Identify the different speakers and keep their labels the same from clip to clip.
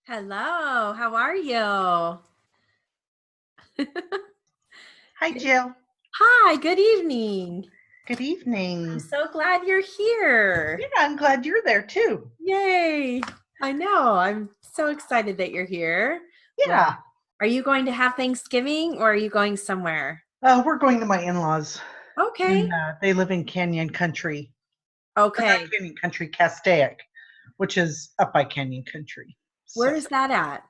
Speaker 1: Hello, how are you?
Speaker 2: Hi, Jill.
Speaker 1: Hi, good evening.
Speaker 2: Good
Speaker 1: I'm
Speaker 2: evening.
Speaker 1: so glad you're here.
Speaker 2: Yeah, I'm glad you're there too.
Speaker 1: Yay. I know. I'm so excited that you're here. Well,
Speaker 2: Yeah,
Speaker 1: are you going to have Thanksgiving or are you going somewhere?
Speaker 2: we're going to my in-laws, and
Speaker 1: Okay.
Speaker 2: they live in Canyon Country, or not
Speaker 1: Okay.
Speaker 2: Canyon Country, Castaic, which is up by Canyon Country.
Speaker 1: Where
Speaker 2: So,
Speaker 1: is that at?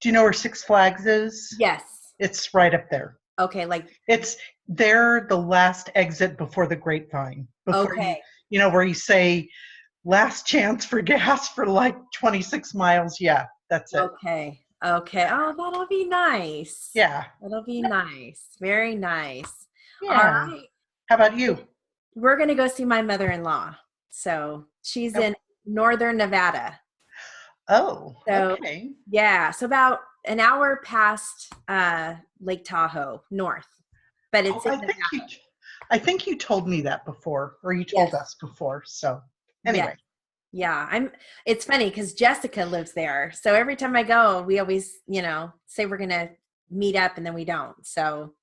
Speaker 2: do you know where Six Flags is?
Speaker 1: Yes.
Speaker 2: It's right up there.
Speaker 1: Okay, like
Speaker 2: It's there, the last exit before the Grapevine, before
Speaker 1: okay.
Speaker 2: where you say last chance for gas for like 26 miles. Yeah, that's it.
Speaker 1: Okay. Okay. Oh, that'll be nice.
Speaker 2: Yeah,
Speaker 1: That'll be nice. Very nice. All
Speaker 2: yeah.
Speaker 1: right.
Speaker 2: How about you?
Speaker 1: We're going to go see my mother-in-law. So she's in northern Nevada.
Speaker 2: Oh,
Speaker 1: So
Speaker 2: okay.
Speaker 1: yeah, so about an hour past Lake Tahoe north, but
Speaker 2: Oh,
Speaker 1: it's in Nevada.
Speaker 2: I think you told me that before, or you
Speaker 1: Yes.
Speaker 2: told us before. So
Speaker 1: Yes.
Speaker 2: anyway,
Speaker 1: Yeah. It's funny because Jessica lives there. So every time I go, we always, say we're gonna meet up and then we don't. So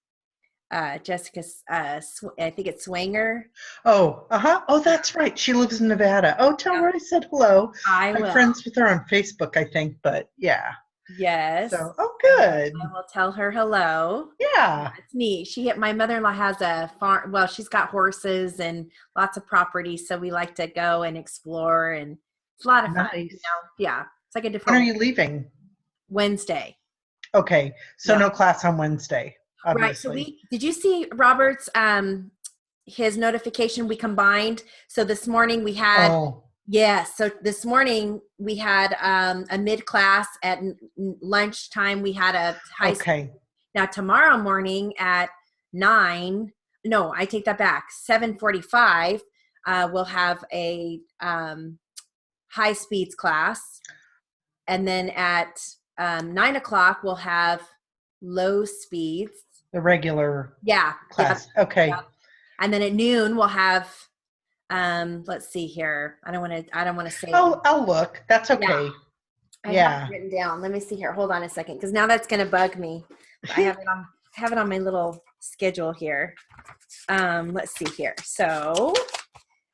Speaker 1: Jessica's I think it's Swanger.
Speaker 2: oh, uh-huh. Oh, that's right. She lives in Nevada. Oh, tell
Speaker 1: Yeah,
Speaker 2: her I said hello.
Speaker 1: I
Speaker 2: I'm
Speaker 1: will.
Speaker 2: friends with her on Facebook, I think, but yeah.
Speaker 1: Yes.
Speaker 2: So, oh,
Speaker 1: I will,
Speaker 2: good.
Speaker 1: I will tell her hello. Yeah,
Speaker 2: Yeah.
Speaker 1: it's neat. My mother-in-law has a farm. Well, she's got horses and lots of property. So we like to go and explore and it's a lot of fun,
Speaker 2: Nice.
Speaker 1: Yeah. It's like a
Speaker 2: When are
Speaker 1: different
Speaker 2: you leaving?
Speaker 1: Wednesday.
Speaker 2: Okay. So
Speaker 1: Yeah.
Speaker 2: no class on Wednesday,
Speaker 1: Right. So
Speaker 2: obviously.
Speaker 1: did you see Robert's, his notification we combined? So this morning we had,
Speaker 2: Oh,
Speaker 1: yes. So this morning we had, a mid class at lunchtime. We had a high.
Speaker 2: okay.
Speaker 1: Now tomorrow morning at 9, no, I take that back. 7:45, we'll have a high speeds class, and then at 9 o'clock we'll have low speeds.
Speaker 2: The regular
Speaker 1: Yeah, yeah,
Speaker 2: class.
Speaker 1: yeah.
Speaker 2: Okay.
Speaker 1: And then at noon we'll have. Let's see here. I don't want to. I don't want to say it.
Speaker 2: I'll look. That's
Speaker 1: Yeah,
Speaker 2: okay.
Speaker 1: I have it
Speaker 2: Yeah.
Speaker 1: written down. Let me see here. Hold on a second, because now that's going to bug me. I have it on. I have it on my little schedule here. Let's see here. So,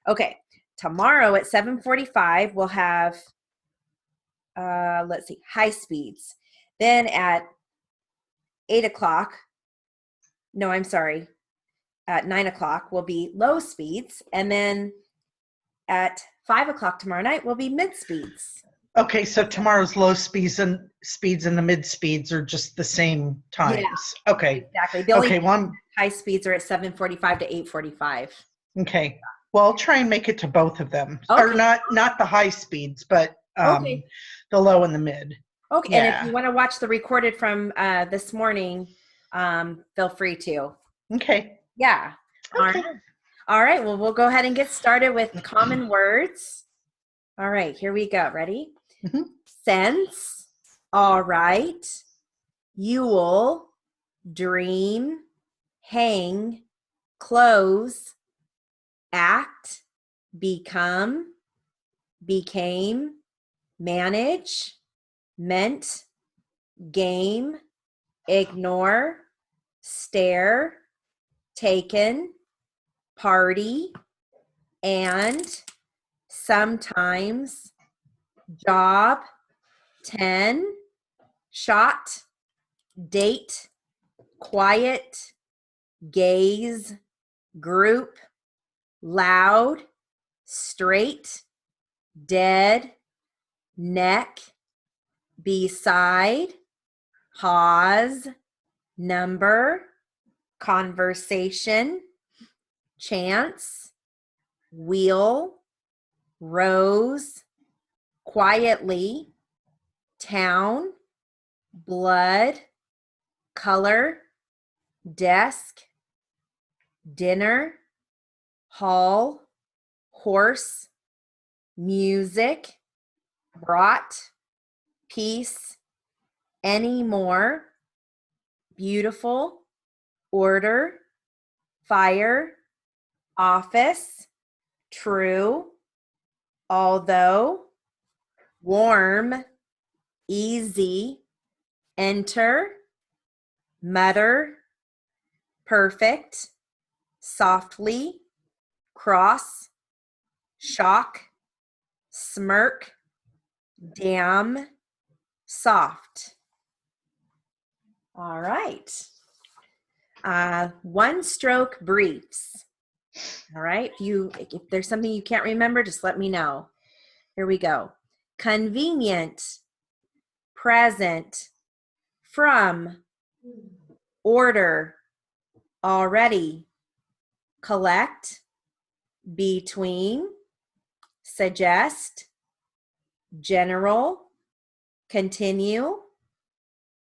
Speaker 1: okay, tomorrow at 7:45 we'll have let's see, high speeds. Then at 8 o'clock, no, I'm sorry, at 9 o'clock will be low speeds, and then at 5 o'clock tomorrow night will be mid speeds.
Speaker 2: Okay, so tomorrow's low speeds and the mid speeds are just the same
Speaker 1: Yeah,
Speaker 2: times. Okay.
Speaker 1: exactly. The only
Speaker 2: Okay, well,
Speaker 1: high speeds are at 7:45 to 8:45.
Speaker 2: okay. Well, I'll try and make it to both of them. Or
Speaker 1: Okay.
Speaker 2: not the high speeds, but
Speaker 1: Okay.
Speaker 2: the low and the mid.
Speaker 1: Okay. And if
Speaker 2: Yeah.
Speaker 1: you want to watch the recorded from this morning, feel free to.
Speaker 2: Okay.
Speaker 1: Yeah. All right.
Speaker 2: Okay.
Speaker 1: All right. Well, we'll go ahead and get started with common words. All right. Here we go. Ready?
Speaker 2: Mhm.
Speaker 1: Sense. All right. Yule. Dream. Hang. Close. Act. Become. Became. Manage. Meant. Game. Ignore. Stare. Taken. Party. And. Sometimes. Job. 10. Shot. Date. Quiet. Gaze. Group. Loud. Straight. Dead. Neck. Beside. Pause. Number. Conversation. Chance. Wheel. Rose. Quietly. Town. Blood. Color. Desk. Dinner. Hall. Horse. Music. Brought. Peace. Anymore. Beautiful. Order. Fire. Office. True. Although. Warm. easy, enter, mutter, perfect, softly, cross, shock, smirk, damn, soft. All right. One stroke briefs. All right. If there's something you can't remember, just let me know. Here we go. Convenient, present, from, order, already, collect, between, suggest, general, continue,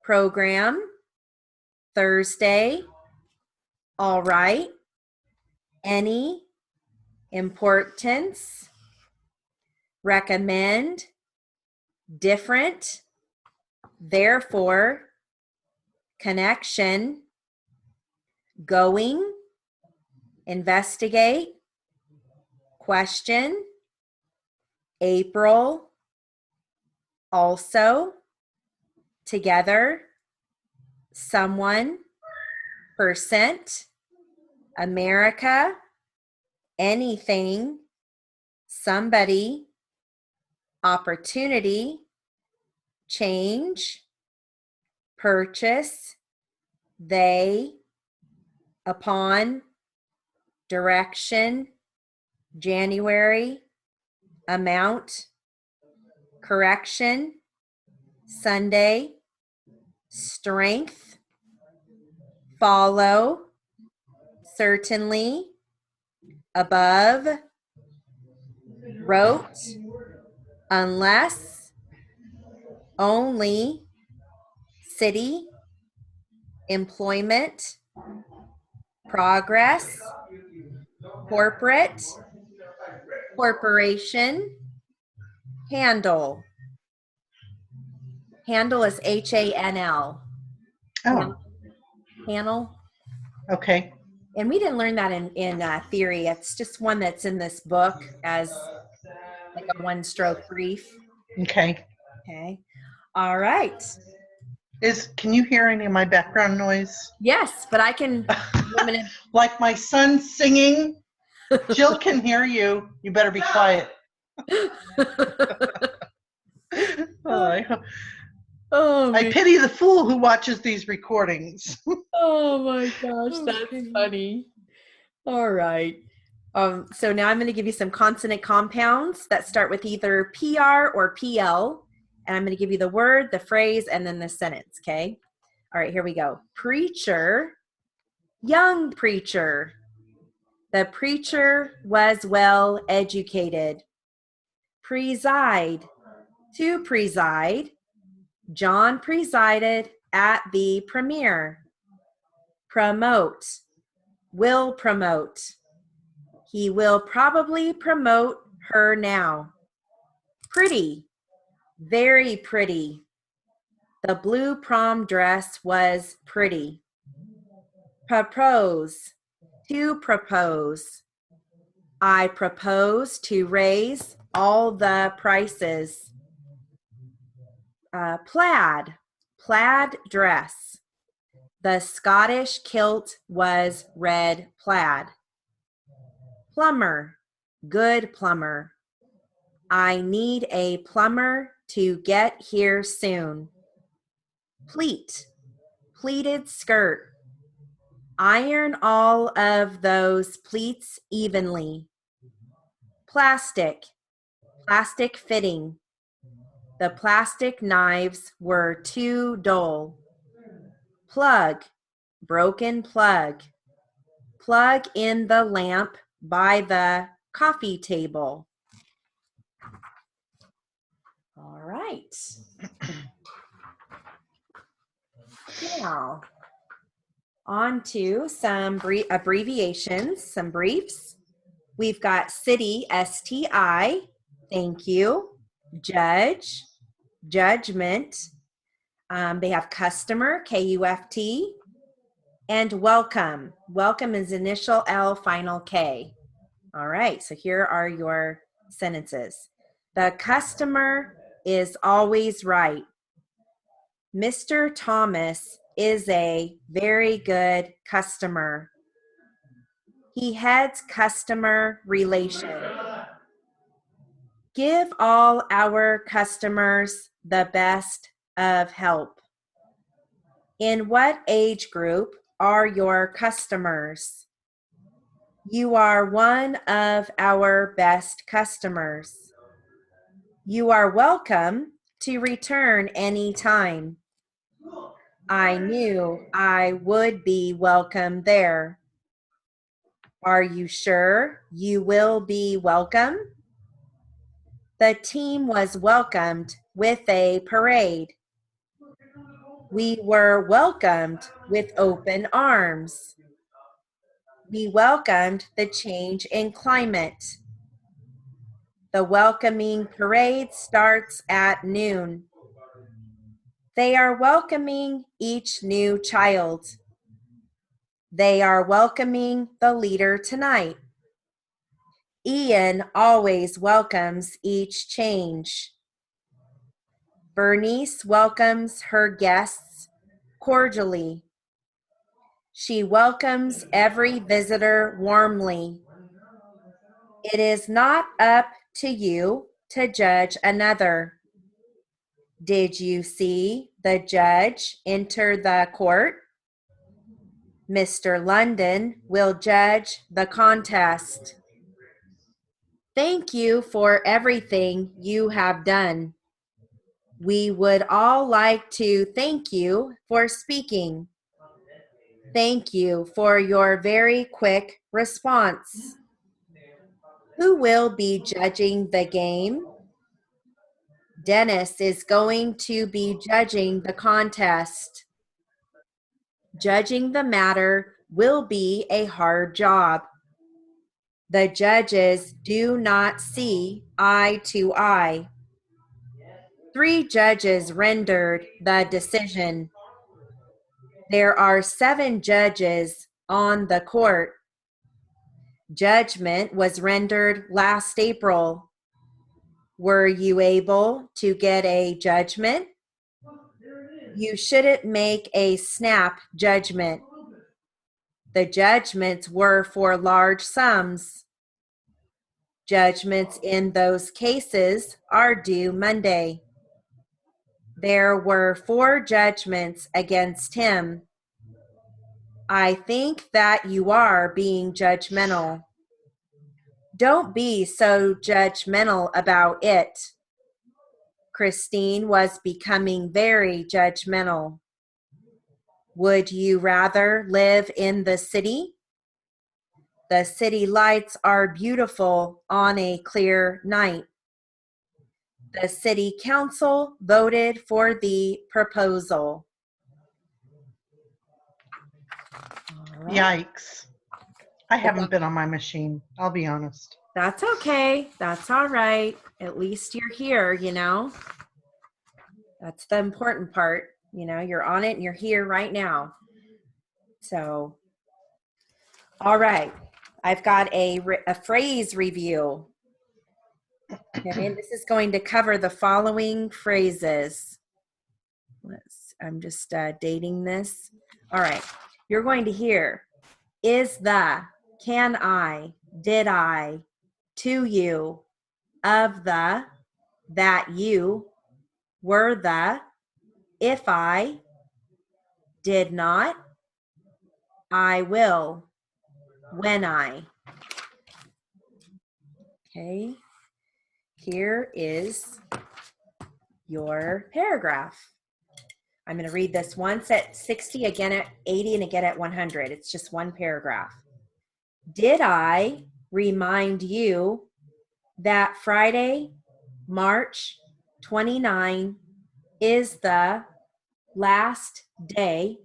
Speaker 1: program, Thursday, all right, any, importance, recommend, different, therefore, connection, going, investigate, question, April, also, together, someone, percent, America, anything, somebody, opportunity, change, purchase, they, upon, direction, January, amount, correction, Sunday, strength, follow, certainly, above, wrote, unless, only, city, employment, progress, corporate, corporation, handle. Handle is Hanl.
Speaker 2: Oh,
Speaker 1: Panel.
Speaker 2: okay.
Speaker 1: And we didn't learn that in theory. It's just one that's in this book as like a one-stroke brief.
Speaker 2: Okay.
Speaker 1: Okay. All right.
Speaker 2: Can you hear any of my background noise?
Speaker 1: Yes, but I can.
Speaker 2: Like my son singing. Jill can hear you. You better be quiet. I pity the fool who watches these recordings.
Speaker 1: Oh my gosh, that's funny. All right. So now I'm going to give you some consonant compounds that start with either PR or PL. And I'm going to give you the word, the phrase, and then the sentence, okay? All right, here we go. Preacher, young preacher. The preacher was well educated. Preside, to preside. John presided at the premiere. Promote, will promote. He will probably promote her now. Pretty, very pretty. The blue prom dress was pretty. Propose, to propose. I propose to raise all the prices. Plaid, plaid dress. The Scottish kilt was red plaid. Plumber, good plumber. I need a plumber to get here soon. Pleat, pleated skirt. Iron all of those pleats evenly. Plastic, plastic fitting. The plastic knives were too dull. Plug, broken plug. Plug in the lamp by the coffee table. All right. Now, on to some abbreviations, some briefs. We've got city, STI, thank you. Judge, judgment. They have customer, KUFT. And welcome. Welcome is initial L, final K. All right, so here are your sentences. The customer is always right. Mr. Thomas is a very good customer. He heads customer relations. Give all our customers the best of help. In what age group are your customers? You are one of our best customers. You are welcome to return anytime. I knew I would be welcome there. Are you sure you will be welcome? The team was welcomed with a parade. We were welcomed with open arms. We welcomed the change in climate. The welcoming parade starts at noon. They are welcoming each new child. They are welcoming the leader tonight. Ian always welcomes each change. Bernice welcomes her guests cordially. She welcomes every visitor warmly. It is not up to you to judge another. Did you see the judge enter the court? Mr. London will judge the contest. Thank you for everything you have done. We would all like to thank you for speaking. Thank you for your very quick response. Who will be judging the game? Dennis is going to be judging the contest. Judging the matter will be a hard job. The judges do not see eye to eye. 3 judges rendered the decision. There are 7 judges on the court. Judgment was rendered last April. Were you able to get a judgment? You shouldn't make a snap judgment. The judgments were for large sums. Judgments in those cases are due Monday. There were 4 judgments against him. I think that you are being judgmental. Don't be so judgmental about it. Christine was becoming very judgmental. Would you rather live in the city? The city lights are beautiful on a clear night. The city council voted for the proposal.
Speaker 2: Yikes. I haven't been on my machine, I'll be honest.
Speaker 1: That's okay. That's all right. At least you're here, you know. That's the important part. You know, you're on it and you're here right now. So, all right. I've got a phrase review. Okay, this is going to cover the following phrases. I'm just dating this. All right. You're going to hear is the, can I, did I, to you, of the, that you, were the, if I, did not, I will, when I. Okay, here is your paragraph. I'm going to read this once at 60, again at 80, and again at 100. It's just one paragraph. Did I remind you that Friday, March 29 is the last day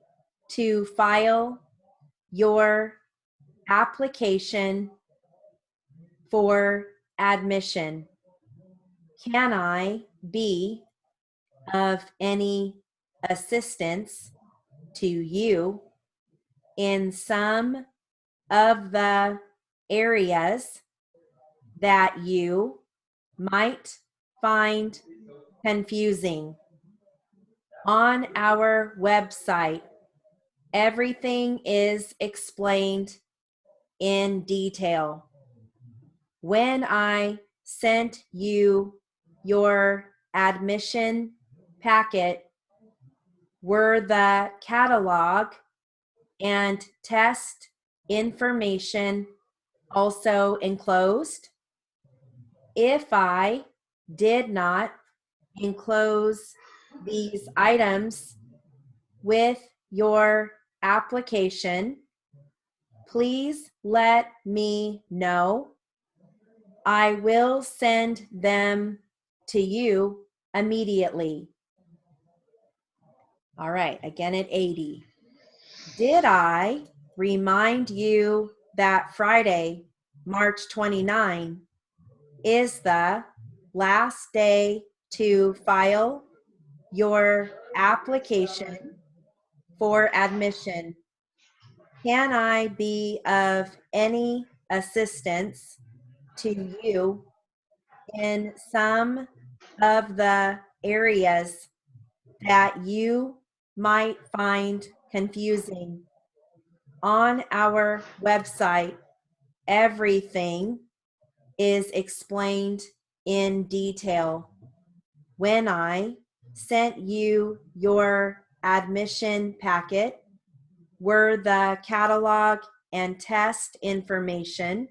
Speaker 1: to file your application for admission? Can I be of any assistance to you in some of the areas that you might find confusing? On our website, everything is explained in detail. When I sent you your admission packet, were the catalog and test information also enclosed? If I did not enclose these items with your application, please let me know. I will send them to you immediately. All right, again at 80. Did I remind you that Friday, March 29, is the last day to file your application for admission? Can I be of any assistance to you in some of the areas that you might find confusing? On our website, everything is explained in detail. When I sent you your admission packet, were the catalog and test information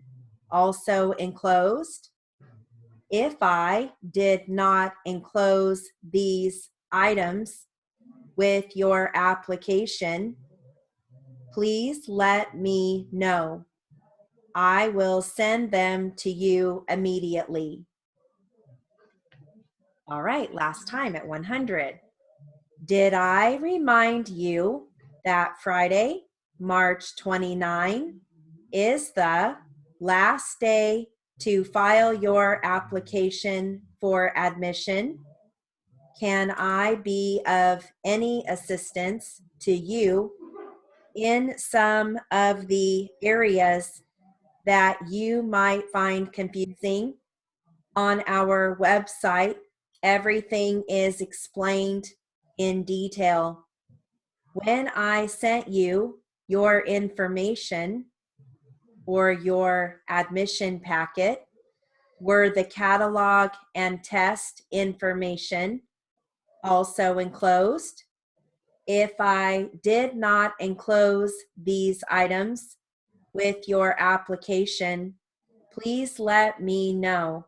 Speaker 1: also enclosed? If I did not enclose these items with your application, please let me know. I will send them to you immediately. All right, last time at 100. Did I remind you that Friday, March 29, is the last day to file your application for admission? Can I be of any assistance to you in some of the areas that you might find confusing? On our website, everything is explained in detail. When I sent you your information or your admission packet, were the catalog and test information also enclosed? If I did not enclose these items with your application, please let me know.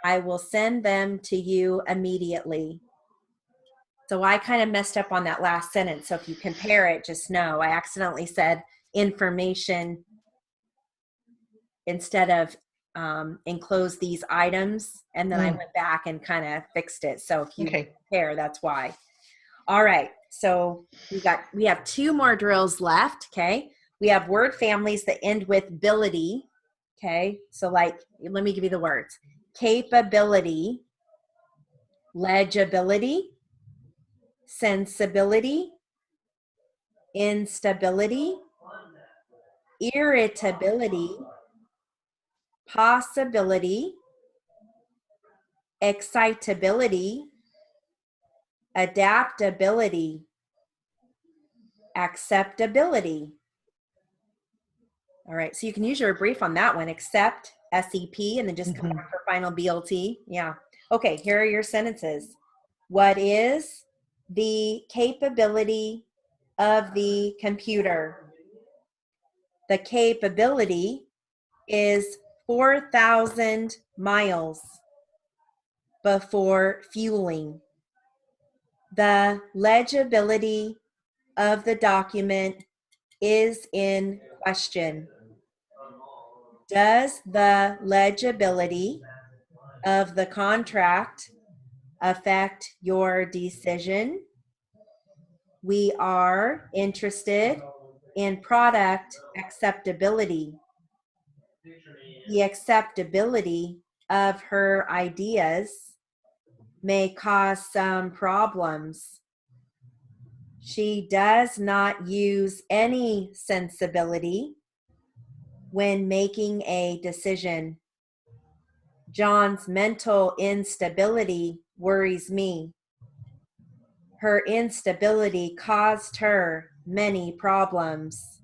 Speaker 1: I will send them to you immediately. So I kind of messed up on that last sentence. So if you compare it, just know I accidentally said information instead of enclose these items. And then I went back and kind of fixed it. So if you compare, that's why. All right. So we have 2 more drills left. Okay. We have word families that end with ability. Okay. So like, let me give you the words: capability, legibility, sensibility, instability, irritability, possibility, excitability, adaptability, acceptability. All right, so you can use your brief on that one: accept, SEP, and then just come back for final BLT. Yeah. Okay, here are your sentences. What is the capability of the computer? The capability is 4,000 miles before fueling. The legibility of the document is in question. Does the legibility of the contract affect your decision? We are interested in product acceptability. The acceptability of her ideas may cause some problems. She does not use any sensibility when making a decision. John's mental instability worries me. Her instability caused her many problems.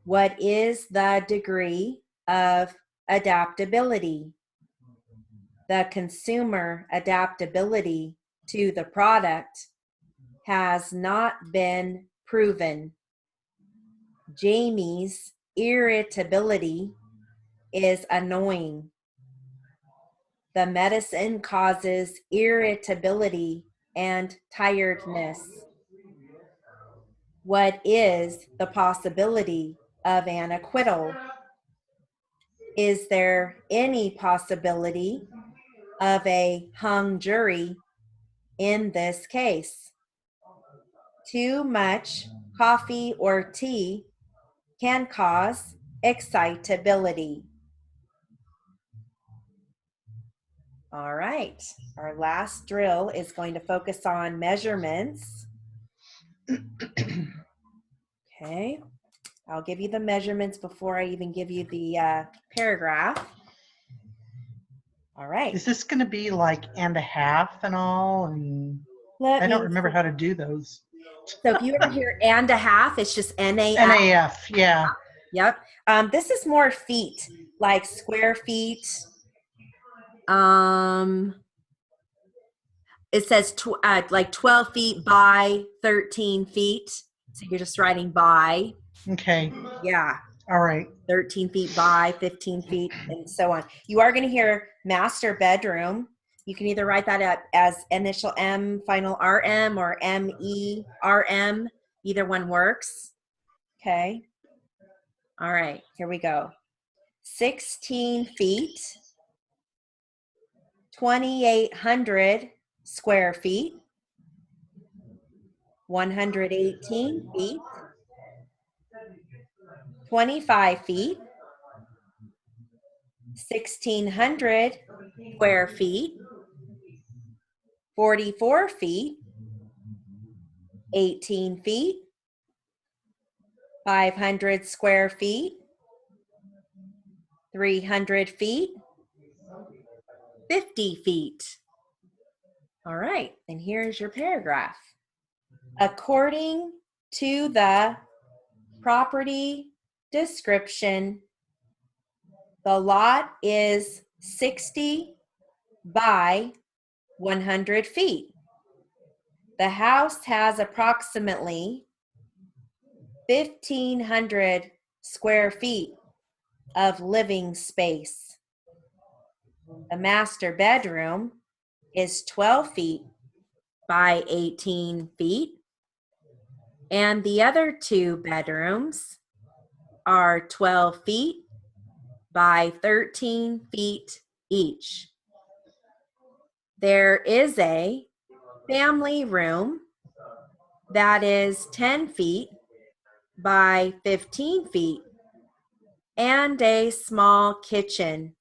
Speaker 1: What is the degree of adaptability? The consumer adaptability to the product has not been proven. Jamie's irritability is annoying. The medicine causes irritability and tiredness. What is the possibility of an acquittal? Is there any possibility of a hung jury in this case? Too much coffee or tea can cause excitability. All right, our last drill is going to focus on measurements. Okay, I'll give you the measurements before I even give you the paragraph. All right.
Speaker 2: Is this going to be like and a half and all? And
Speaker 1: I
Speaker 2: don't remember how to do those.
Speaker 1: So if you ever hear and a half, it's just NAF.
Speaker 2: NAF, yeah.
Speaker 1: Yep. This is more feet, like square feet. It says like 12 feet by 13 feet. So you're just writing by.
Speaker 2: Okay.
Speaker 1: Yeah.
Speaker 2: All right.
Speaker 1: 13 feet by 15 feet and so on. You are going to hear master bedroom. You can either write that up as initial M, final RM, or MERM. Either one works. Okay. All right, here we go. 16 feet, 2,800 square feet, 118 feet, 25 feet, 1,600 square feet, 44 feet, 18 feet, 500 square feet, 300 feet, 50 feet. All right, and here's your paragraph. According to the property description, the lot is 60 by 100 feet. The house has approximately 1,500 square feet of living space. The master bedroom is 12 feet by 18 feet, and the other two bedrooms are 12 feet by 13 feet each. There is a family room that is 10 feet by 15 feet and a small kitchen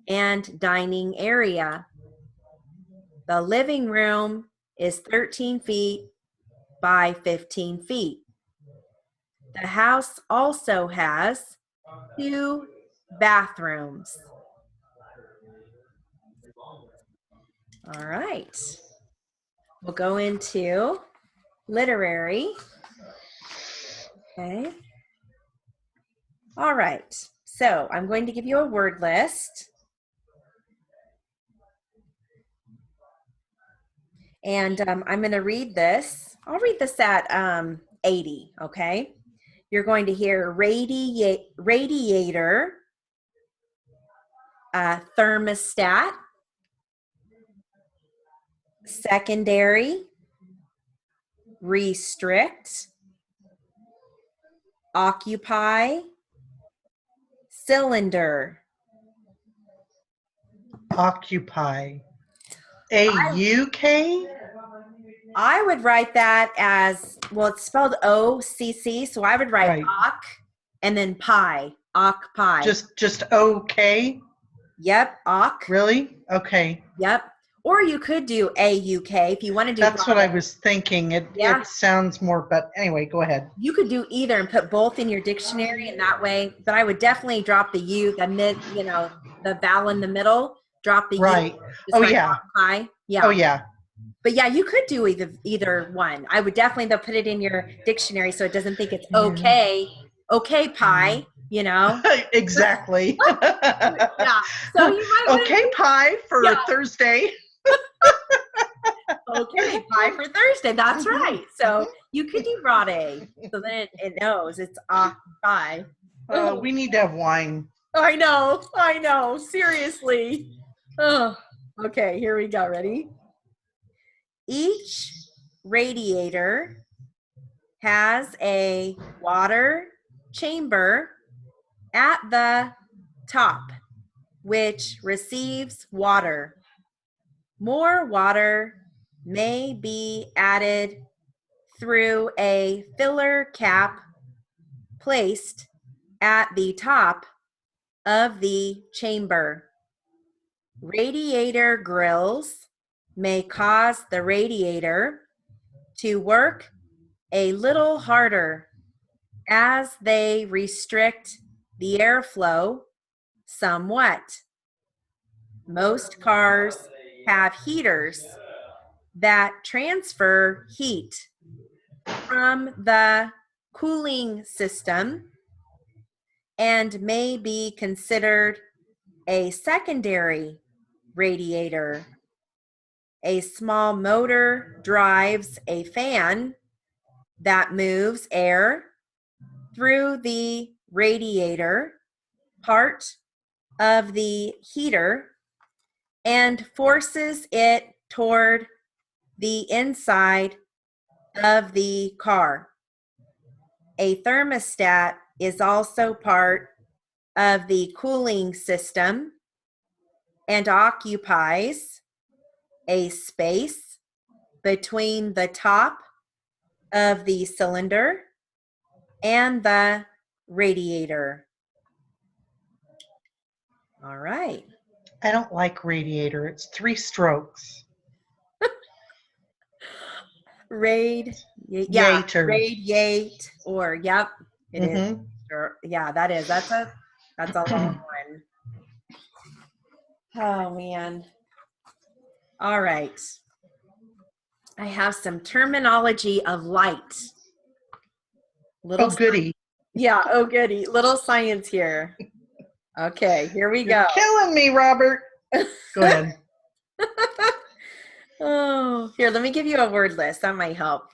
Speaker 1: and dining area. The living room is 13 feet by 15 feet. The house also has 2 bathrooms. All right. We'll go into literary. Okay. All right. So I'm going to give you a word list. And I'm going to read this. I'll read this at 80, okay? You're going to hear radiator, thermostat, secondary, restrict, occupy, cylinder.
Speaker 2: Occupy. A-U-K?
Speaker 1: I would write that as, well, it's spelled O-C-C, so I would write oc and then pie, occupy.
Speaker 2: Just O-K?
Speaker 1: Yep, oc.
Speaker 2: Really? Okay.
Speaker 1: Yep. Or you could do A-U-K if you want to do.
Speaker 2: That's what I was thinking. It sounds more, but anyway, go ahead.
Speaker 1: You could do either and put both in your dictionary in that way, but I would definitely drop the U, the mid, the vowel in the middle, drop the U.
Speaker 2: Oh, yeah.
Speaker 1: Occupy. Yeah.
Speaker 2: Oh, yeah.
Speaker 1: But yeah, you could do either one. I would definitely though put it in your dictionary so it doesn't think it's
Speaker 2: Yeah.
Speaker 1: okay, pie, you know.
Speaker 2: Exactly.
Speaker 1: Yeah. So you might want
Speaker 2: Okay,
Speaker 1: to,
Speaker 2: pie for
Speaker 1: yeah,
Speaker 2: Thursday.
Speaker 1: okay, pie for Thursday. That's
Speaker 2: Mhm,
Speaker 1: right. So
Speaker 2: mhm.
Speaker 1: you could do rade. So then it knows it's pie.
Speaker 2: We need to have wine.
Speaker 1: I know. Seriously. Oh, okay, here we go. Ready? Each radiator has a water chamber at the top, which receives water. More water may be added through a filler cap placed at the top of the chamber. Radiator grills may cause the radiator to work a little harder as they restrict the airflow somewhat. Most cars have heaters that transfer heat from the cooling system and may be considered a secondary radiator. A small motor drives a fan that moves air through the radiator part of the heater and forces it toward the inside of the car. A thermostat is also part of the cooling system and occupies a space between the top of the cylinder and the radiator. All right.
Speaker 2: I don't like radiator. It's 3 strokes.
Speaker 1: Yeah,
Speaker 2: Yater.
Speaker 1: radiate, or yep, it is.
Speaker 2: Mm-hmm.
Speaker 1: Sure. Yeah, that is. That's a long one. Oh man. All right. I have some terminology of light.
Speaker 2: Oh,
Speaker 1: Little,
Speaker 2: goody.
Speaker 1: yeah, oh goody. Little science here. Okay, here we
Speaker 2: You're
Speaker 1: go.
Speaker 2: killing me, Robert. Go ahead.
Speaker 1: Oh, here, let me give you a word list. That might help.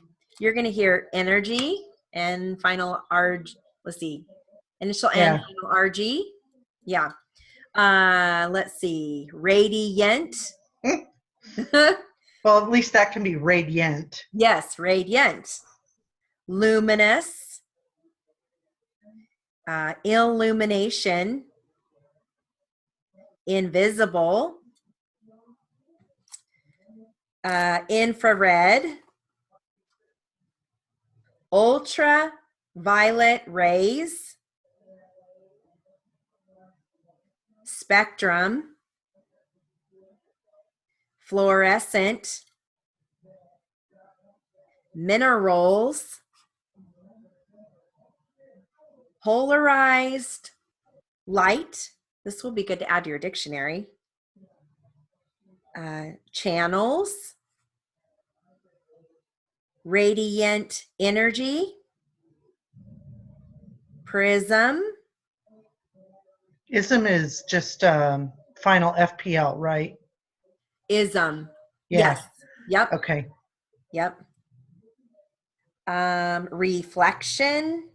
Speaker 1: You're going to hear energy and final R. Let's see. Initial N,
Speaker 2: Yeah.
Speaker 1: final RG. Yeah. Let's see. Radiant.
Speaker 2: Well, at least that can be radiant.
Speaker 1: Yes, radiant. Luminous. Illumination. Invisible. Infrared. Ultraviolet rays. Spectrum. Fluorescent. Minerals. Polarized light. This will be good to add to your dictionary. Channels. Radiant energy. Prism.
Speaker 2: Ism is just final FPL, right?
Speaker 1: Ism.
Speaker 2: Yeah.
Speaker 1: Yes. Yep.
Speaker 2: Okay.
Speaker 1: Yep. Reflection.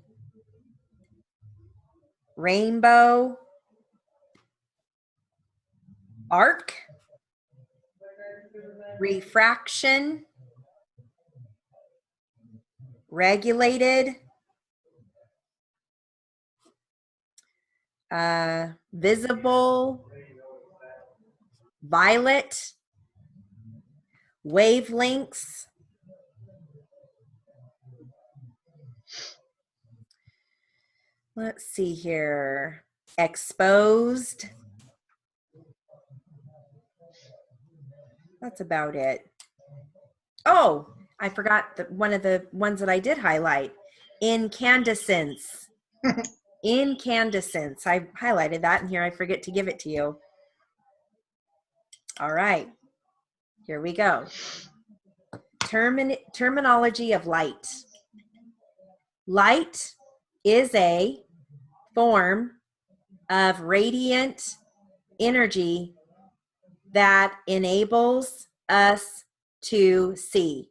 Speaker 1: Rainbow. Arc. Refraction. Regulated. Visible. Violet. Wavelengths. Let's see here. Exposed. That's about it. Oh, I forgot one of the ones that I did highlight. Incandescence. Incandescence. I highlighted that in here. I forget to give it to you. All right. Here we go. Terminology of light. Light is a form of radiant energy that enables us to see.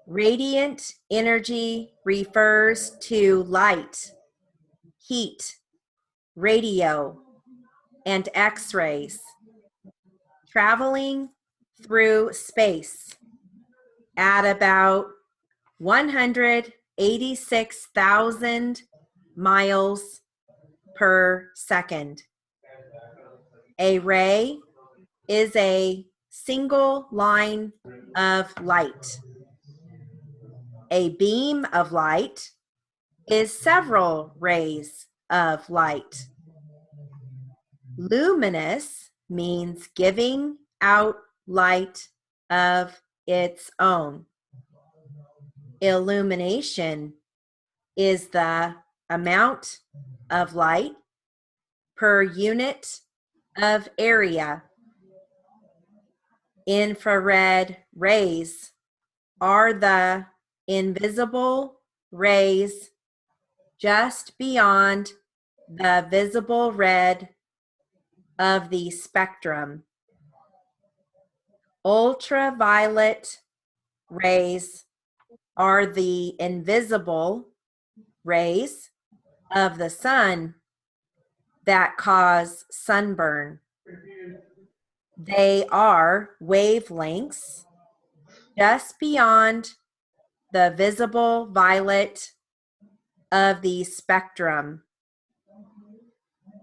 Speaker 1: Radiant energy refers to light, heat, radio, and X-rays traveling through space at about 186,000 miles per second. A ray is a single line of light. A beam of light is several rays of light. Luminous means giving out light of its own. Illumination is the amount of light per unit of area. Infrared rays are the invisible rays just beyond the visible red of the spectrum. Ultraviolet rays are the invisible rays of the sun that cause sunburn. They are wavelengths just beyond the visible violet of the spectrum.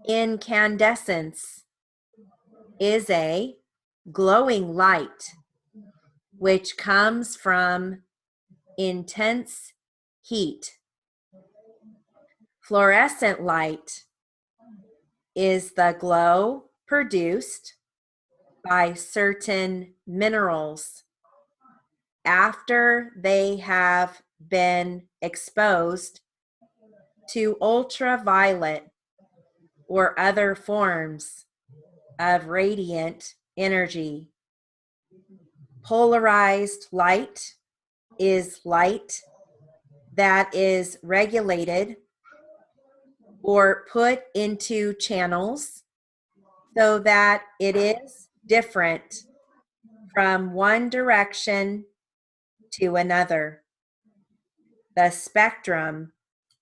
Speaker 1: Incandescence is a glowing light which comes from intense heat. Fluorescent light is the glow produced by certain minerals after they have been exposed to ultraviolet or other forms of radiant energy. Polarized light is light that is regulated or put into channels so that it is different from one direction to another. The spectrum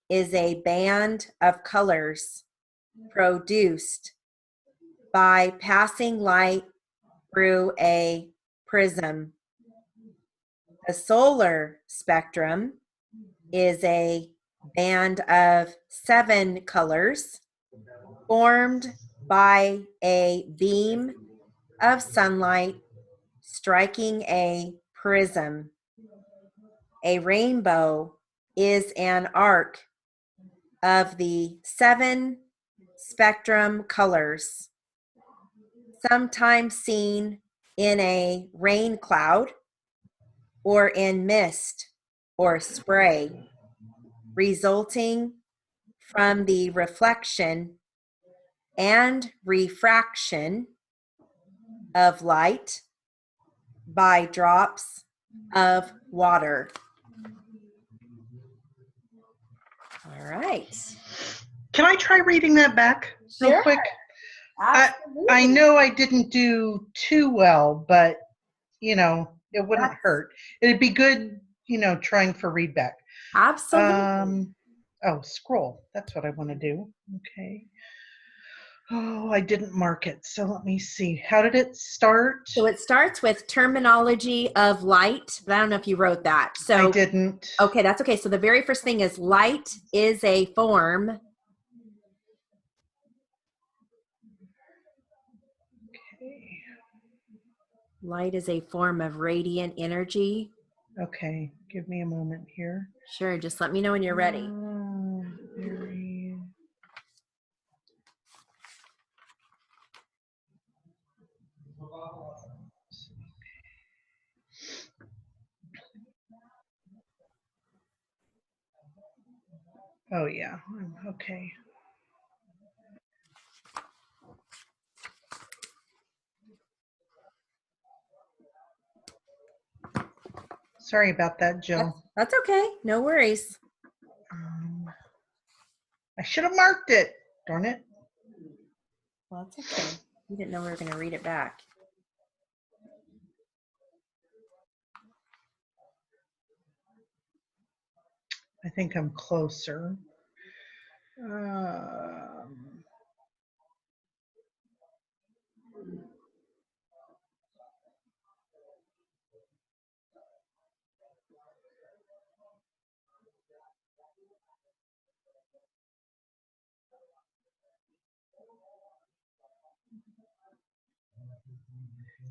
Speaker 1: is a band of colors produced by passing light through a prism. The solar spectrum is a band of 7 colors formed by a beam of sunlight striking a prism. A rainbow is an arc of the 7 spectrum colors, sometimes seen in a rain cloud or in mist or spray, resulting from the reflection and refraction of light by drops of water. All right.
Speaker 2: Can I try reading that back real quick? I know I didn't do too well, but you know, it wouldn't hurt. It'd be good, you know, trying for readback.
Speaker 1: Absolutely.
Speaker 2: Oh, scroll. That's what I want to do. Okay. Oh, I didn't mark it. So let me see. How did it start?
Speaker 1: So it starts with terminology of light, but I don't know if you wrote that. So
Speaker 2: I didn't.
Speaker 1: Okay, that's okay. So the very first thing is light is a form.
Speaker 2: Okay.
Speaker 1: Light is a form of radiant energy.
Speaker 2: Okay, give me a moment here.
Speaker 1: Sure, just let me know when you're ready.
Speaker 2: Oh yeah, okay. Sorry about that, Jill.
Speaker 1: That's okay. No worries.
Speaker 2: I should have marked it. Darn it.
Speaker 1: Well, it's okay. You didn't know we were going to read it back.
Speaker 2: I think I'm closer.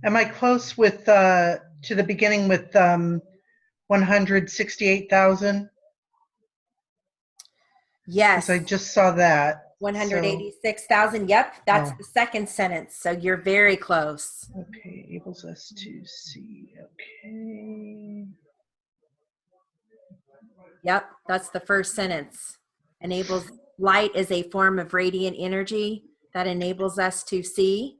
Speaker 2: Am I close with to the beginning with 168,000?
Speaker 1: Yes.
Speaker 2: Because I just saw that.
Speaker 1: 186,000. Yep, that's the second sentence. So you're very close.
Speaker 2: Okay, enables us to see. Okay.
Speaker 1: Yep, that's the first sentence. Enables light is a form of radiant energy that enables us to see.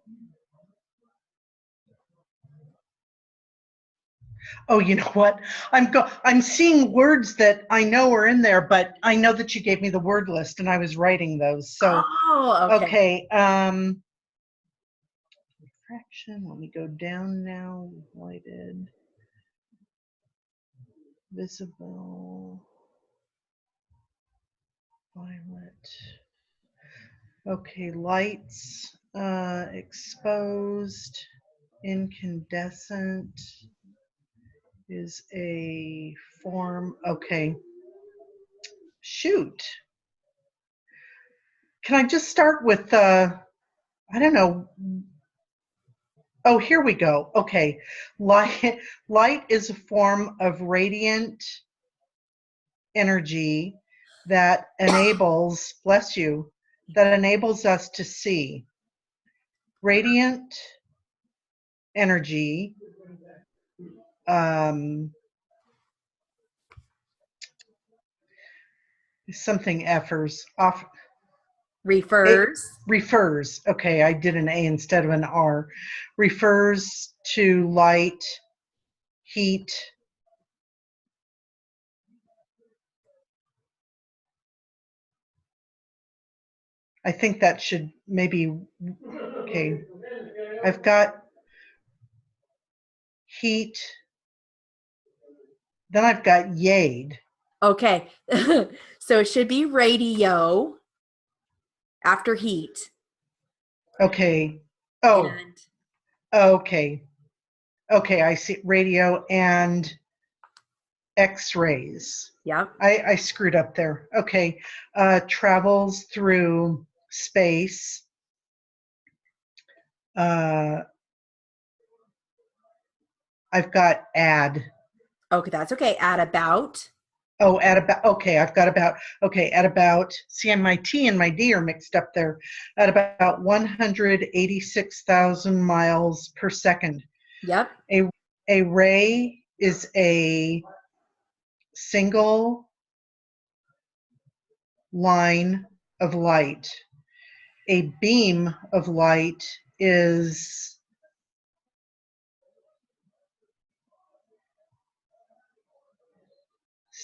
Speaker 2: Oh, you know what? I'm seeing words that I know are in there, but I know that you gave me the word list and I was writing those. So okay. Fraction. Let me go down now. Lighted. Visible. Violet. Okay, lights, exposed, incandescent is a form. Okay. Shoot. Can I just start with, I don't know. Oh, here we go. Okay. Light is a form of radiant energy that enables, bless you, that enables us to see. Radiant energy something effers off refers. Okay, I did an A instead of an R. Refers to light, heat. I think that should maybe, okay. I've got heat. Then I've got yade.
Speaker 1: Okay. So it should be radio after heat.
Speaker 2: Okay. Oh. Okay. Okay, I see radio and X-rays.
Speaker 1: Yep.
Speaker 2: I screwed up there. Okay. Travels through space. I've got add.
Speaker 1: Okay, that's okay. At about.
Speaker 2: Oh, at about. Okay, I've got about. Okay, at about. See, my T and my D are mixed up there. At about 186,000 miles per second.
Speaker 1: Yep.
Speaker 2: A ray is a single line of light. A beam of light is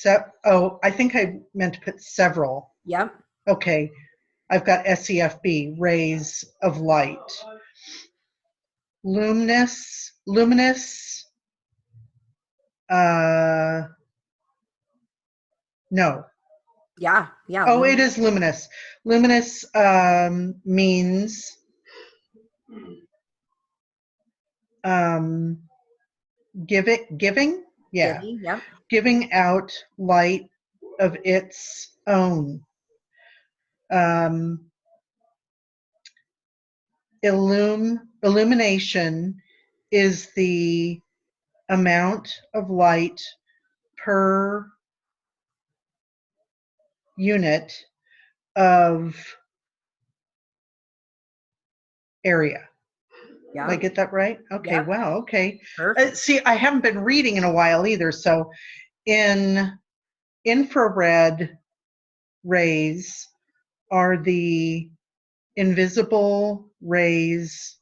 Speaker 2: I think I meant to put several.
Speaker 1: Yep.
Speaker 2: Okay. I've got SEFB, rays of light. Luminous, no.
Speaker 1: Yeah.
Speaker 2: Oh, luminous. It is luminous. Luminous means giving? Yeah.
Speaker 1: Giving, yep.
Speaker 2: Giving out light of its own. Illumination is the amount of light per unit of area. Yeah. Did I get that right? Okay, yep. Wow, okay. See, I haven't been reading in a while either. So in infrared rays are the invisible rays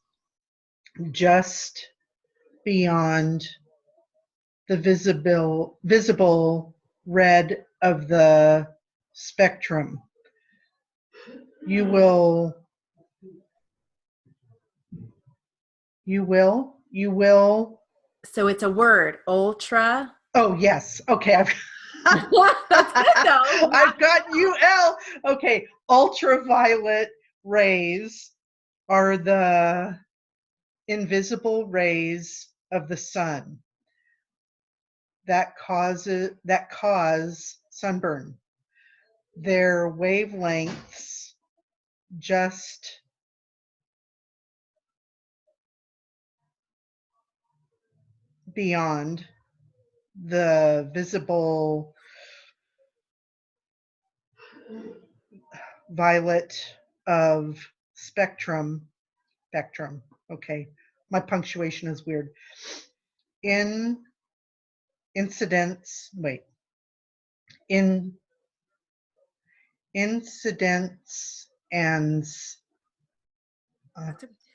Speaker 2: just beyond the visible red of the spectrum. You will.
Speaker 1: So it's a word, ultra.
Speaker 2: Oh, yes. Okay.
Speaker 1: That's good though.
Speaker 2: I've got UL. Okay. Ultraviolet rays are the invisible rays of the sun that cause sunburn. Their wavelengths just beyond the visible violet of spectrum. Okay. My punctuation is weird. Incidence and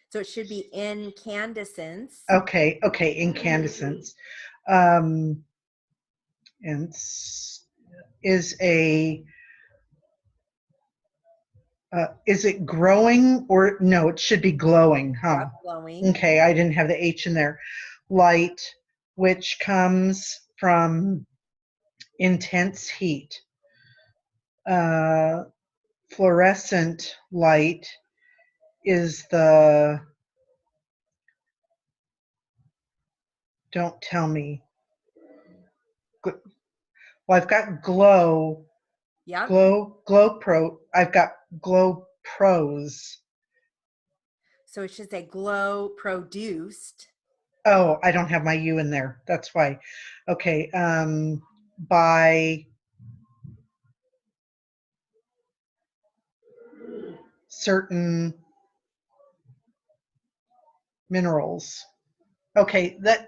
Speaker 1: so it should be incandescence.
Speaker 2: Okay, incandescence. And is it growing or no? It should be glowing, huh?
Speaker 1: Yep, glowing.
Speaker 2: Okay, I didn't have the H in there. Light, which comes from intense heat. Fluorescent light is the. Don't tell me. Well, I've got glow.
Speaker 1: Yep.
Speaker 2: I've got glow pros.
Speaker 1: So it should say glow produced.
Speaker 2: Oh, I don't have my U in there. That's why. Okay. By certain minerals. Okay, that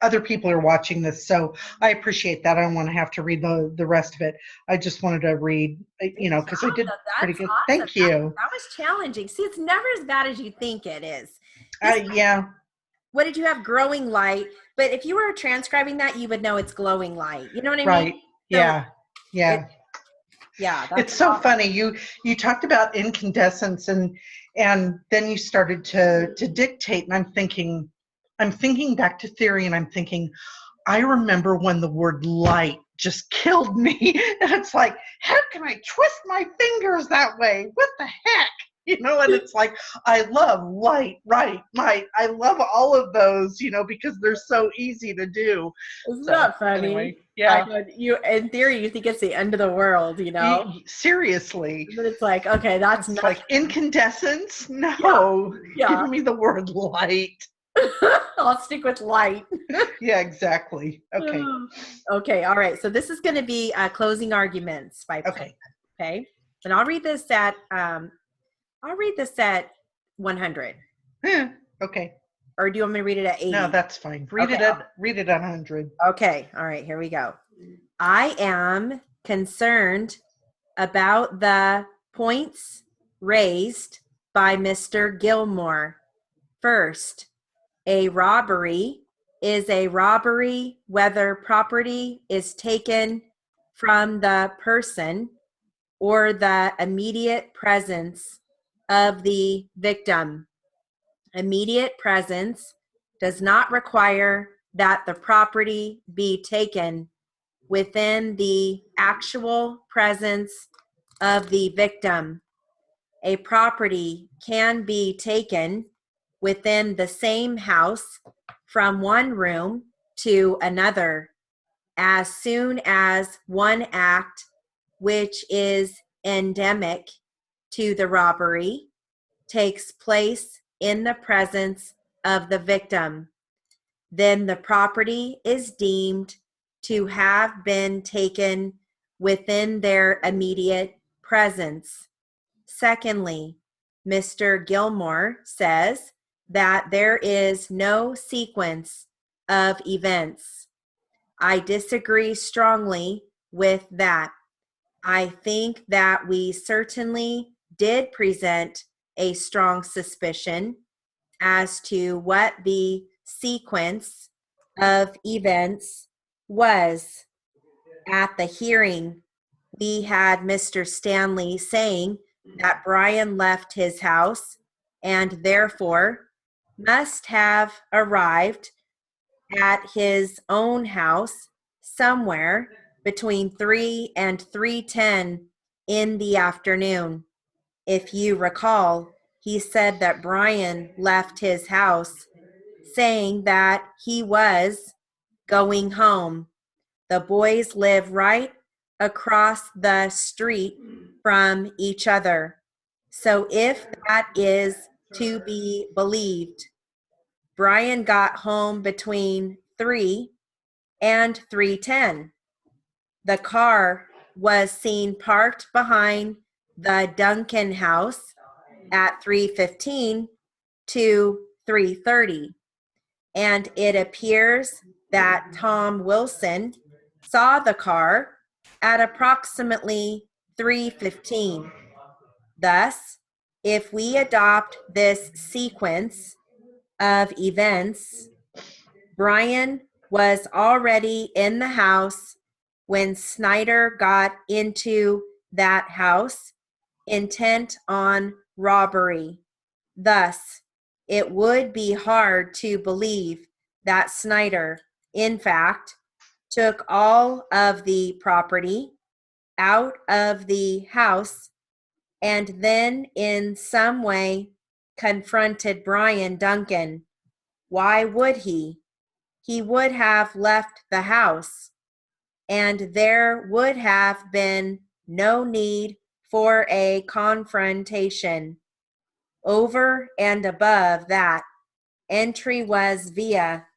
Speaker 2: other people are watching this, so I appreciate that. I don't want to have to read the rest of it. I just wanted to read, because I did pretty good.
Speaker 1: Awesome.
Speaker 2: Thank you.
Speaker 1: That was challenging. See, it's never as bad as you think it is.
Speaker 2: Yeah.
Speaker 1: What did you have? Growing light. But if you were transcribing that, you would know it's glowing light. You know what I mean?
Speaker 2: Right. Yeah. Yeah. It's so
Speaker 1: awesome.
Speaker 2: funny. You talked about incandescence and then you started to dictate, and I'm thinking back to theory, and I'm thinking, I remember when the word light just killed me. And it's like, how can I twist my fingers that way? What the heck? And it's like, I love light, right, might. I love all of those, because they're so easy to do.
Speaker 1: Isn't that funny?
Speaker 2: Anyway, yeah.
Speaker 1: You, in theory, you think it's the end of the world,
Speaker 2: Seriously.
Speaker 1: But it's like, okay, that's
Speaker 2: not like incandescence. No, give me the word light.
Speaker 1: I'll stick with light.
Speaker 2: Yeah, exactly. Okay.
Speaker 1: Okay. All right. So this is going to be closing arguments by
Speaker 2: Okay.
Speaker 1: Okay. And I'll read this at 100.
Speaker 2: Okay.
Speaker 1: Or do you want me to read it at 80?
Speaker 2: No, that's fine. Read it at 100.
Speaker 1: Okay. All right. Here we go. I am concerned about the points raised by Mr. Gilmore. First, a robbery is a robbery whether property is taken from the person or the immediate presence of the victim. Immediate presence does not require that the property be taken within the actual presence of the victim. A property can be taken within the same house from one room to another as soon as one act, which is endemic to the robbery, takes place in the presence of the victim. Then the property is deemed to have been taken within their immediate presence. Secondly, Mr. Gilmore says that there is no sequence of events. I disagree strongly with that. I think that we certainly did present a strong suspicion as to what the sequence of events was at the hearing, we had Mr. Stanley saying that Brian left his house and therefore must have arrived at his own house somewhere between 3 and 3:10 in the afternoon. If you recall, he said that Brian left his house saying that he was going home. The boys live right across the street from each other. So if that is to be believed, Brian got home between 3 and 3:10. The car was seen parked behind the Duncan house at 3:15 to 3:30. And it appears that Tom Wilson saw the car at approximately 3:15. Thus, if we adopt this sequence of events, Brian was already in the house when Snyder got into that house, intent on robbery. Thus, it would be hard to believe that Snyder, in fact, took all of the property out of the house and then in some way confronted Brian Duncan. Why would he? He would have left the house, and there would have been no need for a confrontation. Over and above that, entry was via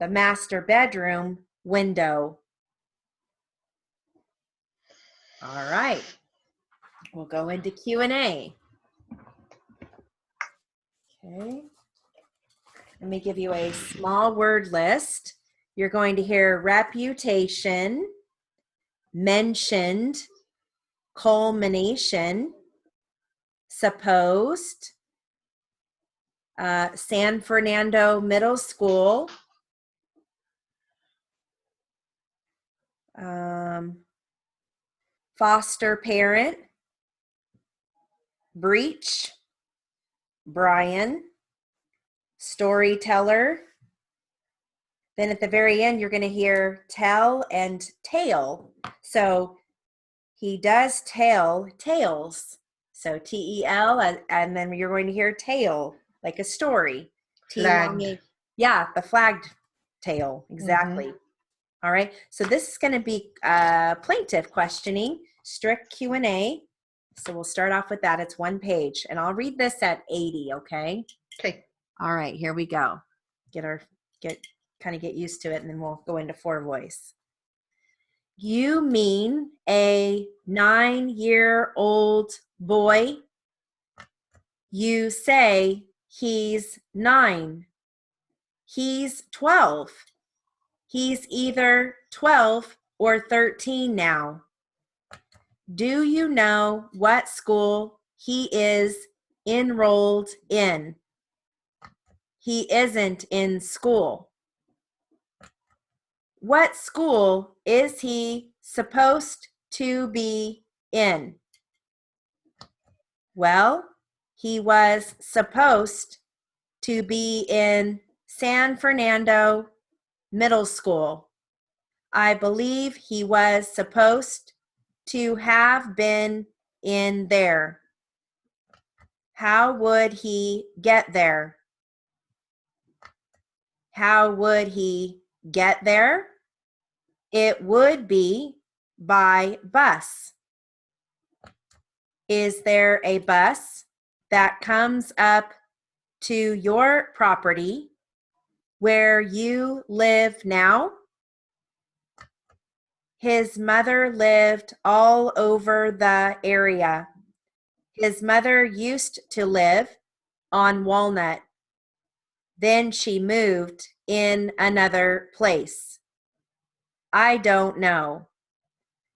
Speaker 1: the master bedroom window. All right, we'll go into Q&A. Okay, let me give you a small word list. You're going to hear reputation, mentioned, culmination, supposed, San Fernando Middle School, foster parent, breach, Brian, storyteller. Then at the very end, you're going to hear tell and tale. So he does tell tales. So T-E-L, and then you're going to hear tale, like a story.
Speaker 2: Flagged.
Speaker 1: Yeah, the flagged tale, exactly. Mm-hmm. All right, so this is going to be plaintiff questioning, strict Q&A. So we'll start off with that. It's one page, and I'll read this at 80, okay?
Speaker 2: Okay.
Speaker 1: All right, here we go. Get used to it, and then we'll go into four voice. You mean a 9-year-old boy? You say he's 9. He's 12. He's either 12 or 13 now. Do you know what school he is enrolled in? He isn't in school. What school is he supposed to be in? Well, he was supposed to be in San Fernando Middle School. I believe he was supposed to have been in there. How would he get there? How would he get there? It would be by bus. Is there a bus that comes up to your property where you live now? His mother lived all over the area. His mother used to live on Walnut. Then she moved in another place. I don't know.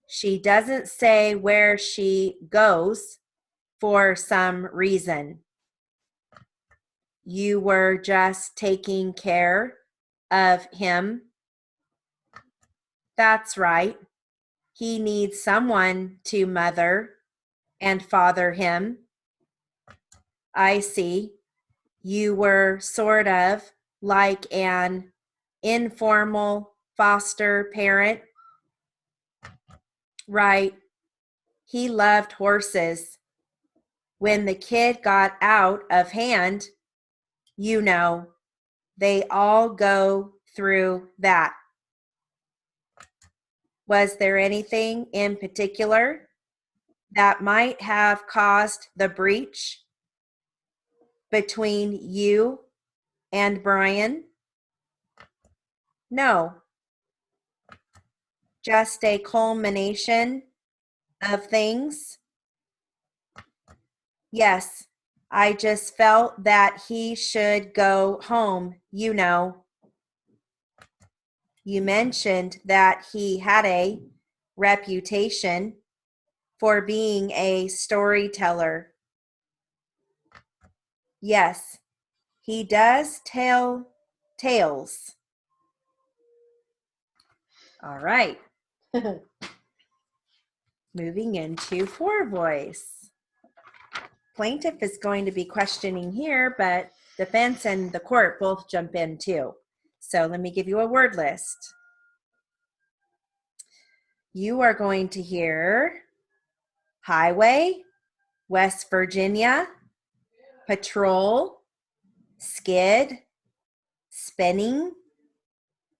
Speaker 1: She doesn't say where she goes for some reason. You were just taking care of him. That's right. He needs someone to mother and father him. I see. You were sort of like an informal foster parent. Right. He loved horses. When the kid got out of hand, you know, they all go through that. Was there anything in particular that might have caused the breach between you and Brian? No, just a culmination of things. Yes, I just felt that he should go home, you know. You mentioned that he had a reputation for being a storyteller. Yes, he does tell tales. All right. Moving into four voice. Plaintiff is going to be questioning here, but defense and the court both jump in too. So let me give you a word list. You are going to hear highway, West Virginia, patrol, skid, spinning,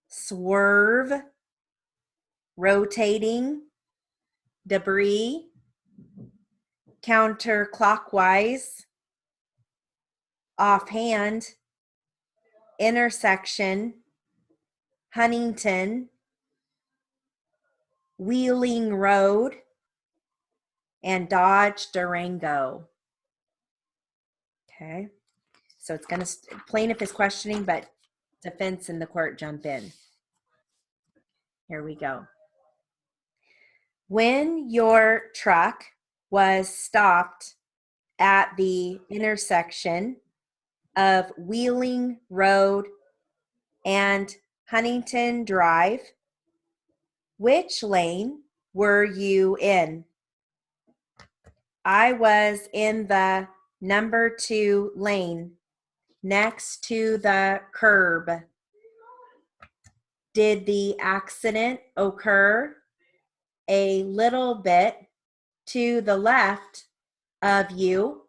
Speaker 1: swerve, rotating, debris, counterclockwise, offhand, intersection, Huntington, Wheeling Road, and Dodge Durango. Okay, so it's going to, plaintiff is questioning, but defense and the court jump in. Here we go. When your truck was stopped at the intersection of Wheeling Road and Huntington Drive, which lane were you in? I was in the number 2 lane next to the curb. Did the accident occur a little bit to the left of you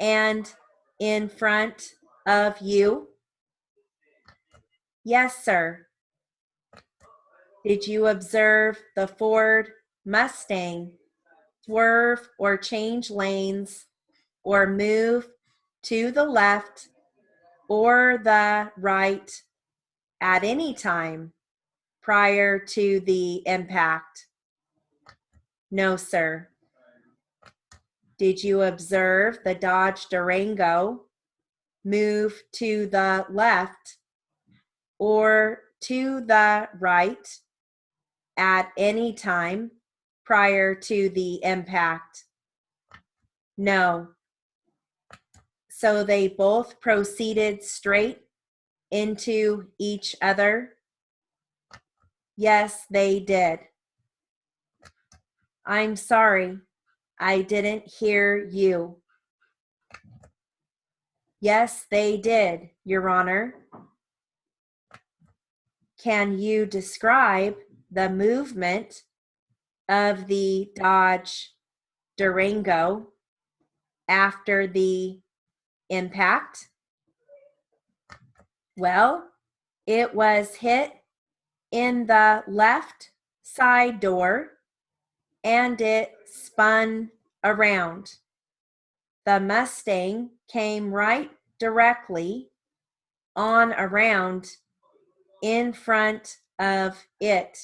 Speaker 1: and in front of you? Yes, sir. Did you observe the Ford Mustang swerve or change lanes or move to the left or the right at any time prior to the impact? No, sir. Did you observe the Dodge Durango move to the left or to the right at any time prior to the impact? No. So they both proceeded straight into each other? Yes, they did. I'm sorry, I didn't hear you. Yes, they did, Your Honor. Can you describe the movement of the Dodge Durango after the impact? Well, it was hit in the left side door and it spun around. The Mustang came right directly on around in front of it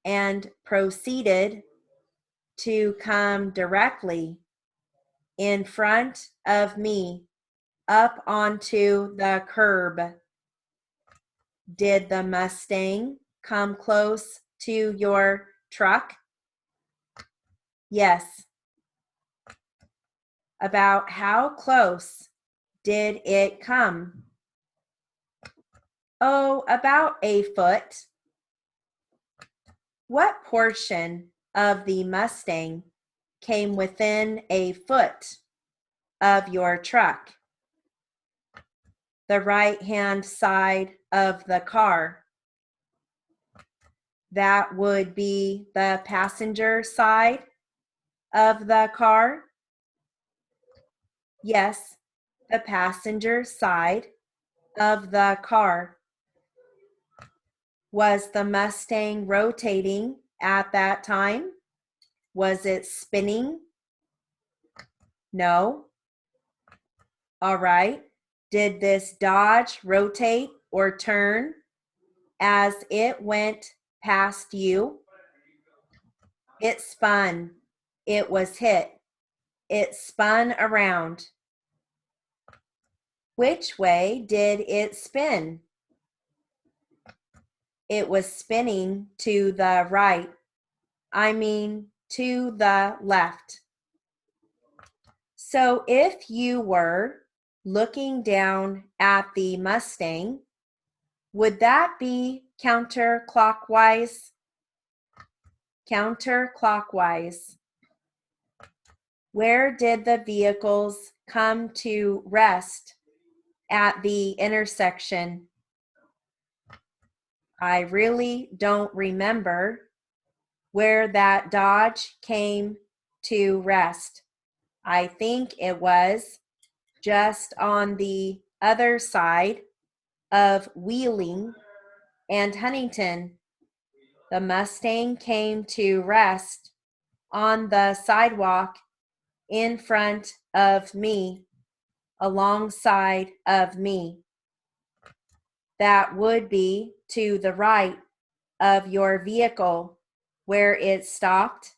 Speaker 1: and proceeded to come directly in front of me up onto the curb. Did the Mustang come close to your truck? Yes. About how close did it come? Oh, about a foot. What portion of the Mustang came within a foot of your truck? The right-hand side of the car. That would be the passenger side of the car. Yes, the passenger side of the car. Was the Mustang rotating at that time? Was it spinning? No. All right. Did this Dodge rotate or turn as it went past you? It spun. It was hit. It spun around. Which way did it spin? It was spinning to the right. I mean, to the left. So if you were looking down at the Mustang, would that be counterclockwise? Counterclockwise. Where did the vehicles come to rest at the intersection? I really don't remember where that Dodge came to rest. I think it was just on the other side of Wheeling and Huntington. The Mustang came to rest on the sidewalk in front of me, alongside of me. That would be to the right of your vehicle where it stopped.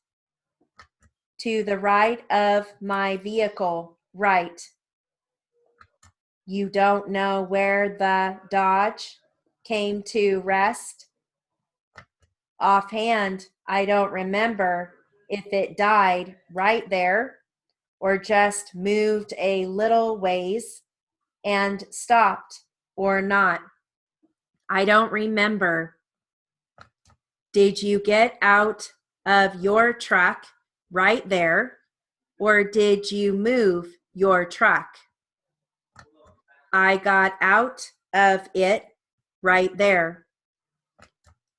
Speaker 1: To the right of my vehicle, right. You don't know where the Dodge came to rest? Offhand, I don't remember if it died right there or just moved a little ways and stopped or not. I don't remember. Did you get out of your truck right there, or did you move your truck? I got out of it right there.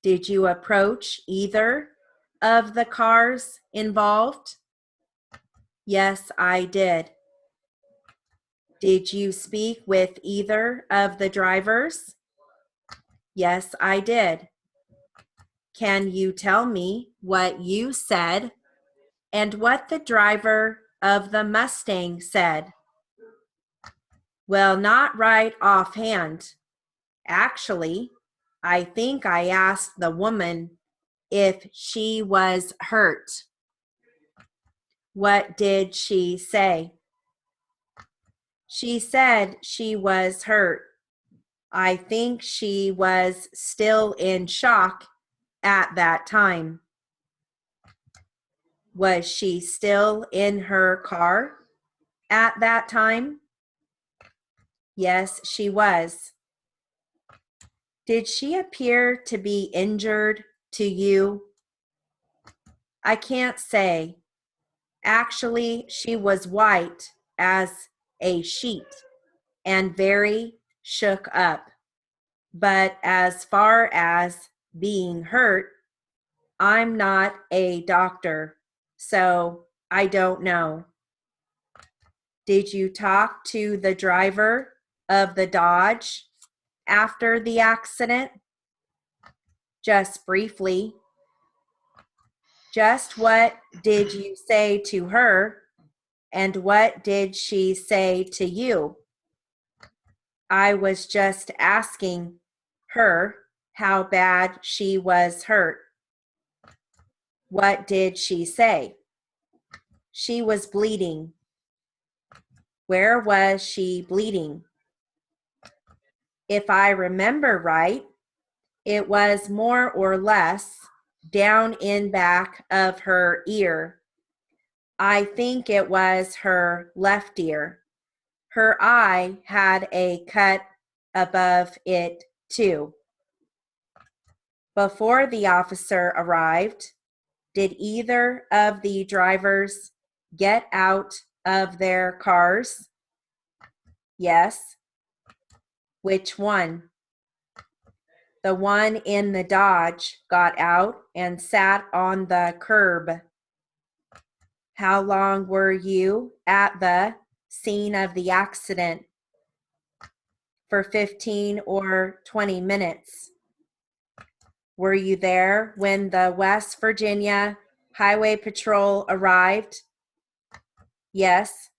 Speaker 1: Did you approach either of the cars involved? Yes, I did. Did you speak with either of the drivers? Yes, I did. Can you tell me what you said and what the driver of the Mustang said? Well, not right offhand. Actually, I think I asked the woman if she was hurt. What did she say? She said she was hurt. I think she was still in shock at that time. Was she still in her car at that time? Yes, she was. Did she appear to be injured to you? I can't say. Actually, she was white as a sheet and very shook up. But as far as being hurt, I'm not a doctor, so I don't know. Did you talk to the driver of the Dodge after the accident? Just briefly. Just what did you say to her, and what did she say to you? I was just asking her how bad she was hurt. What did she say? She was bleeding. Where was she bleeding? If I remember right, it was more or less down in back of her ear. I think it was her left ear. Her eye had a cut above it too. Before the officer arrived, did either of the drivers get out of their cars? Yes. Which one? The one in the Dodge got out and sat on the curb. How long were you at the scene of the accident? For 15 or 20 minutes. Were you there when the West Virginia Highway Patrol arrived? Yes.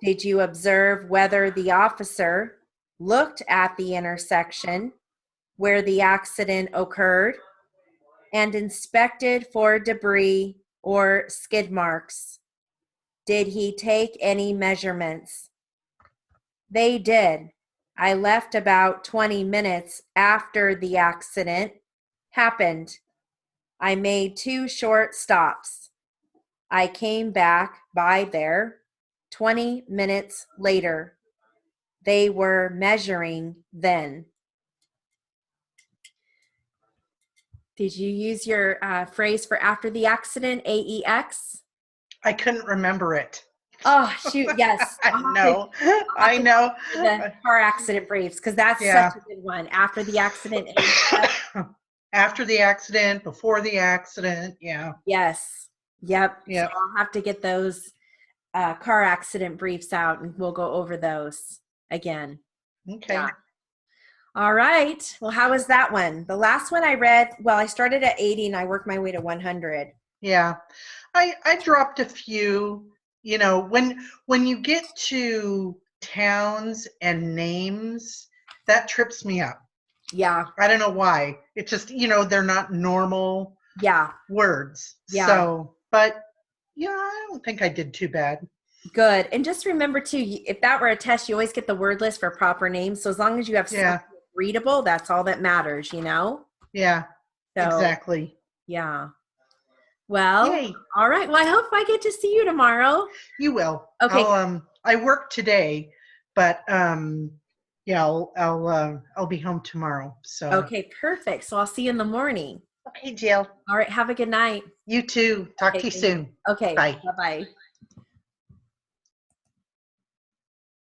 Speaker 1: Did you observe whether the officer looked at the intersection where the accident occurred and inspected for debris or skid marks? Did he take any measurements? They did. I left about 20 minutes after the accident happened. I made 2 short stops. I came back by there 20 minutes later. They were measuring then. Did you use your phrase for after the accident, AEX?
Speaker 2: I couldn't remember it.
Speaker 1: Oh, shoot, yes.
Speaker 2: I know.
Speaker 1: The car accident briefs, because that's such a good one. After the accident, AEX.
Speaker 2: After the accident, before the accident, yeah.
Speaker 1: Yes. Yep.
Speaker 2: Yep.
Speaker 1: So I'll have to get those car accident briefs out, and we'll go over those again.
Speaker 2: Okay.
Speaker 1: Yeah. All right. Well, how was that one? The last one I read, well, I started at 80 and I worked my way to 100.
Speaker 2: Yeah. I dropped a few. You know, when you get to towns and names, that trips me up.
Speaker 1: Yeah.
Speaker 2: I don't know why. It's just, they're not normal words.
Speaker 1: Yeah.
Speaker 2: So, but yeah, I don't think I did too bad.
Speaker 1: Good. And just remember too, if that were a test, you always get the word list for proper names. So as long as you have something readable, that's all that matters,
Speaker 2: Yeah,
Speaker 1: so,
Speaker 2: exactly.
Speaker 1: Yeah. Well,
Speaker 2: Yay.
Speaker 1: All right. Well, I hope I get to see you tomorrow.
Speaker 2: You will.
Speaker 1: Okay.
Speaker 2: I work today, but yeah, I'll be home tomorrow. So.
Speaker 1: Okay, perfect. So I'll see you in the morning.
Speaker 2: Okay, Jill.
Speaker 1: All right. Have a good night.
Speaker 2: You too. Talk to you soon.
Speaker 1: Okay.
Speaker 2: Bye.
Speaker 1: Bye-bye.